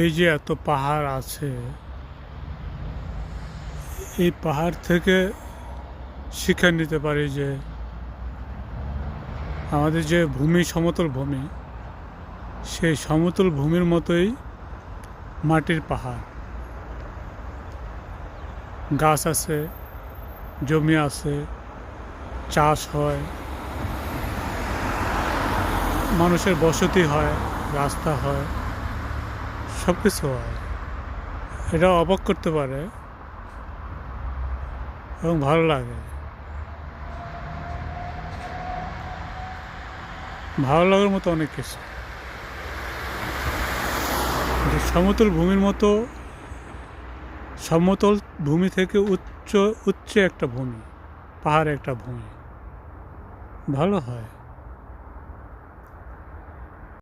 এই যে এত পাহাড় আছে, এই পাহাড় থেকে শিক্ষা নিতে পারি যে আমাদের যে ভূমি, সমতল ভূমি, সেই সমতল ভূমির মতোই মাটির পাহাড়। গাছ আছে, জমি আছে, চাষ হয়, মানুষের বসতি হয়, রাস্তা হয়, সব কিছু হয়। এটা অবাক করতে পারে এবং ভালো লাগে। ভালো লাগার মতো অনেক কিছু। যে সমতল ভূমির মতো, সমতল ভূমি থেকে উচ্চে একটা ভূমি, পাহাড়ে একটা ভূমি, ভালো হয়।